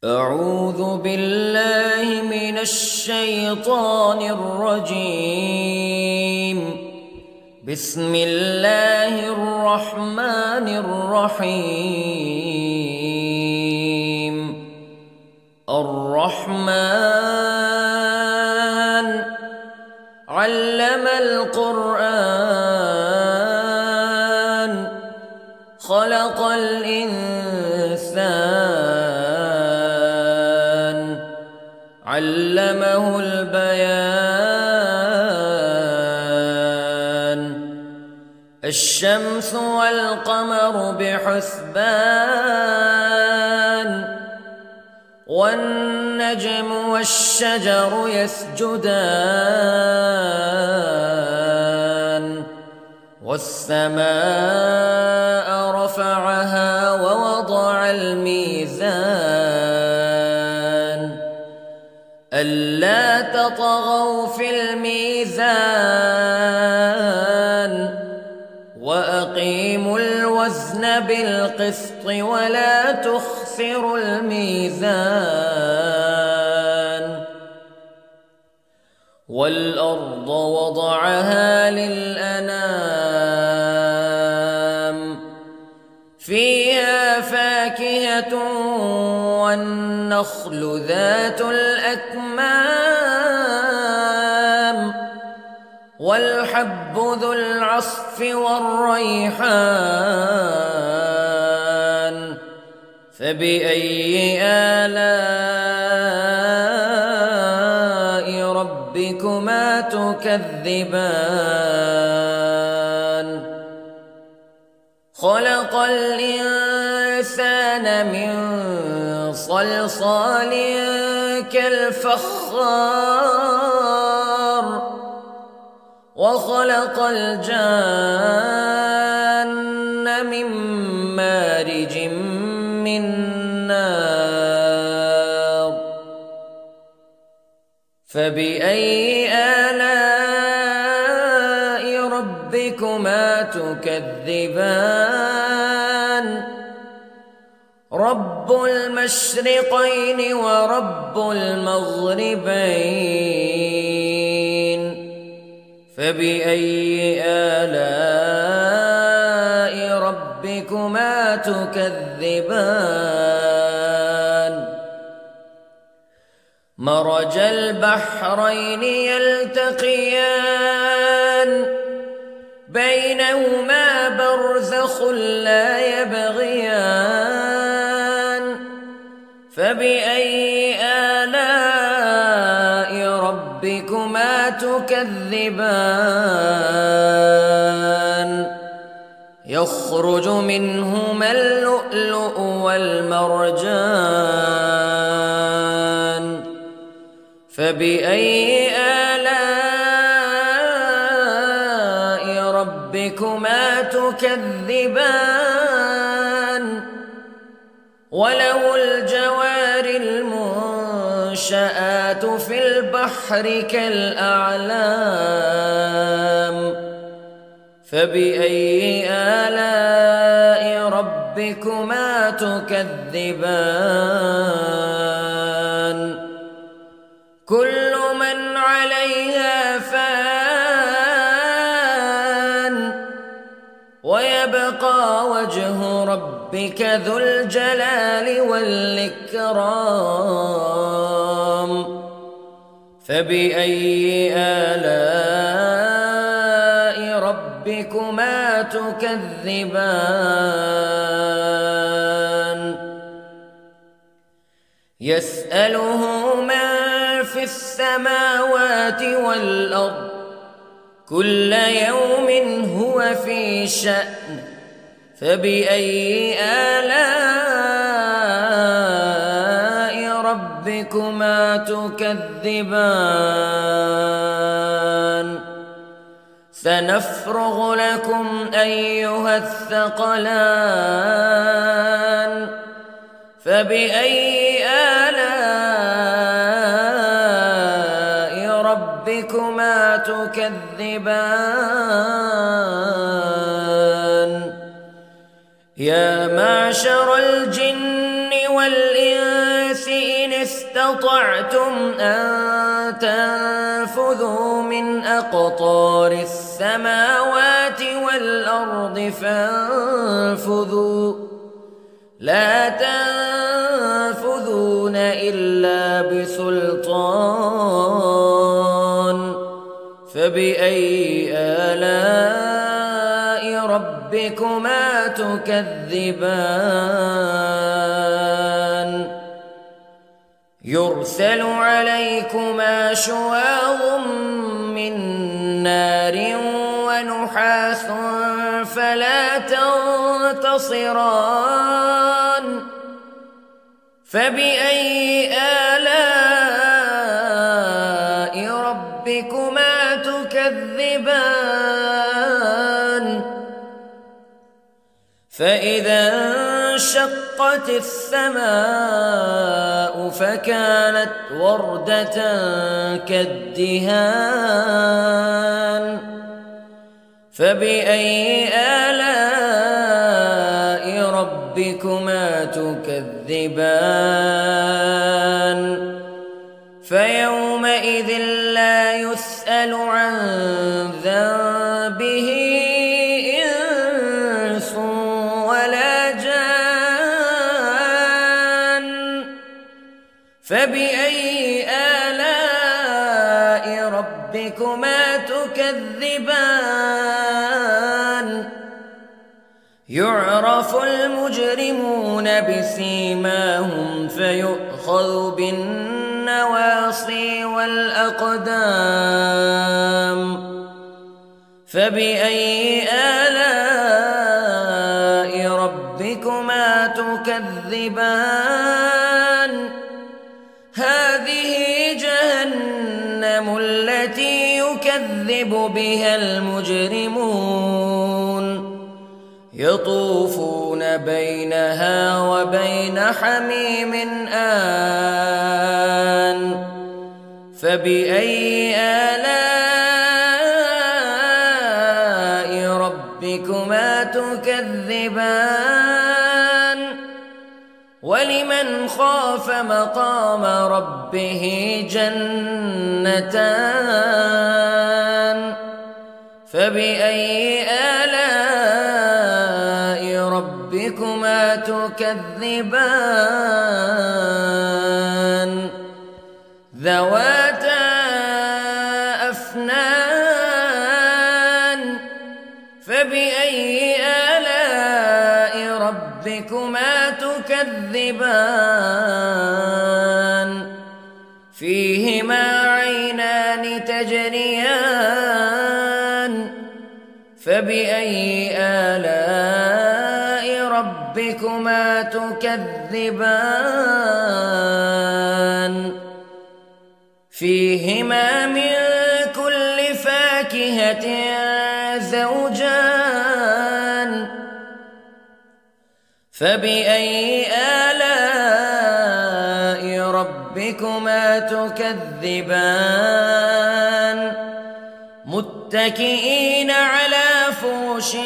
أعوذ بالله من الشيطان الرجيم. بسم الله الرحمن الرحيم. الرحمن علم القرآن خلق الإنسان علمه البيان. الشمس والقمر بحسبان والنجم والشجر يسجدان والسماء رفعها ووضع الميزان ألا تطغوا في الميزان وأقيموا الوزن بالقسط ولا تخسروا الميزان. والأرض وضعها للأنام فيها فاكهة والنخل ذات الأكمام والحب ذو العصف والريحان فبأي آلاء ربكما تكذبان. خلق الإنسان من صلصال كالفخار وخلق الجان من مارج من نار فبأي آلاء ربكما تكذبان. رب المشرقين ورب المغربين فبأي آلاء ربكما تكذبان. مرج البحرين يلتقيان بينهما برزخ لا يبغيان فبأي آلاء ربكما تكذبان. يخرج منهما اللؤلؤ والمرجان فبأي آلاء ربكما تكذبان. وله الجوار المنشآت في البحر كالأعلام فبأي آلاء ربكما تكذبان. كل من عليها فان ويبقى وجه ربك ذو الجلال والإكرام فبأي آلاء ربكما تكذبان. يسأله من في السماوات والأرض كل يوم هو في شأن فبأي آلاء ربكما تكذبان. سنفرغ لكم أيها الثقلان فبأي آلاء ربكما تكذبان. يا معشر الجن والإنس استطعتم أن تنفذوا من أقطار السماوات والأرض فانفذوا لا تنفذون إلا بسلطان فبأي آلاء ربكما تكذبان يرسل عليكما شواظ من نار ونحاس فلا تنتصران فبأي آلاء ربكما تكذبان فإذا انشقت السماء فكانت وردة كالدهان فبأي آلاء ربكما تكذبان فيومئذ لا يسأل عن ذنبه إنس ولا جان فبأي آلاء ربكما تكذبان يعرف المجرمون بسيماهم فيؤخذ بالنواصي والأقدام فبأي آلاء ربكما تكذبان هذه جهنم التي يكذب بها المجرمون يطوفون بينها وبين حميم آن فبأي آلاء ربكما تكذبان ولمن خاف مقام ربه جنتان فبأي آلاء ربكما تكذبان ذواتا أفنان فبأي آلاء ربكما تكذبان فيهما عينان تجريان فبأي آلاء ربكما تكذبان فيهما من كل فاكهة زوجان فبأي آلاء ربكما تكذبان متكئين على فرش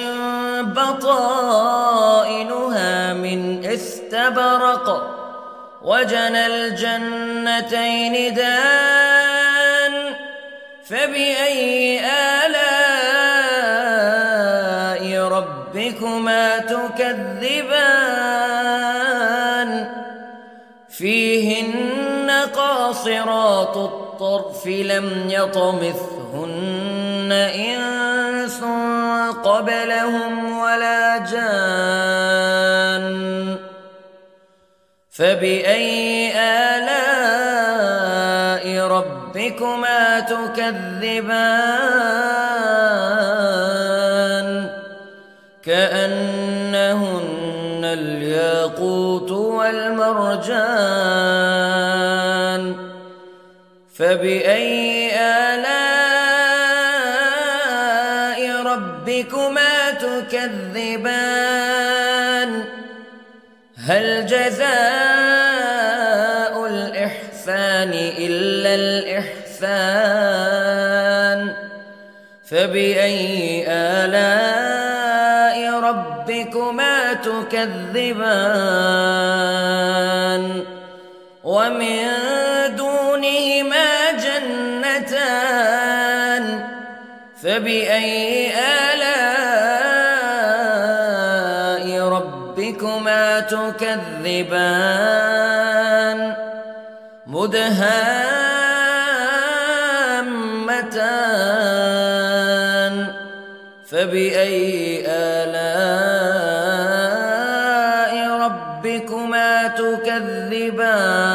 بطائنها من استبرق وجنى الجنتين دان فبأي آلاء ربكما تكذبان فيهن قاصرات الطرف لم يطمثهن إنس قبلهم ولا جان فبأي آلاء ربكما تكذبان كأنهن الياقوت والمرجان فبأي آلاء ربكما تكذبان هل جزاء الإحسان إلا الإحسان فبأي آلاء ربكما تكذبان ومن دونهما جنتان فبأي آلاء ربكما تكذبان مدهامتان فبأي آلاء ربكما تكذبان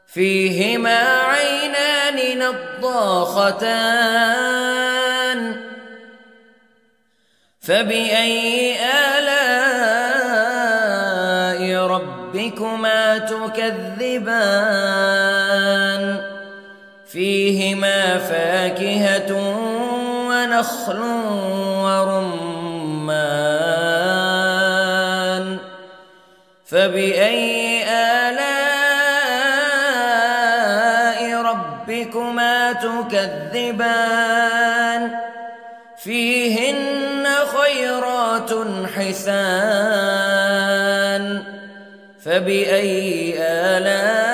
فيهما عينان نضاختان فبأي آلاء ربكما تكذبان فيهما فاكهة ونخل ورمان فبأي آلاء ربكما تكذبان فيهن خيرات حسان فبأي آلاء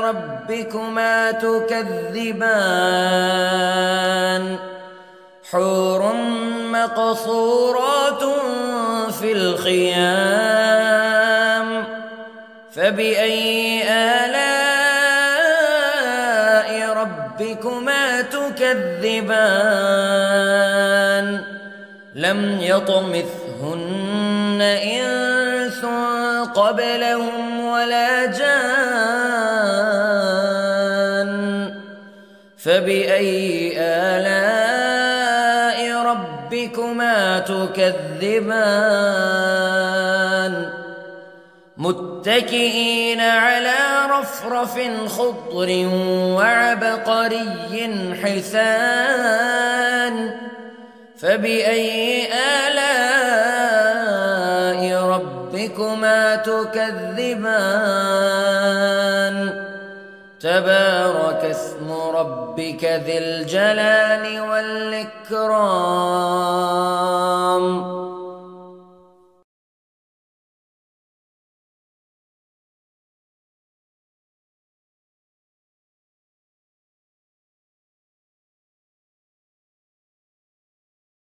ربكما تكذبان حور مقصورات في الخيام فبأي آلاء ربكما تكذبان لم يطمثهن إنس قبلهم ولا جان فبأي آلاء ربكما تكذبان متكئين على رفرف خضر وعبقري حسان فبأي آلاء ربكما تكذبان تبارك اسم ربك ذي الجلال والإكرام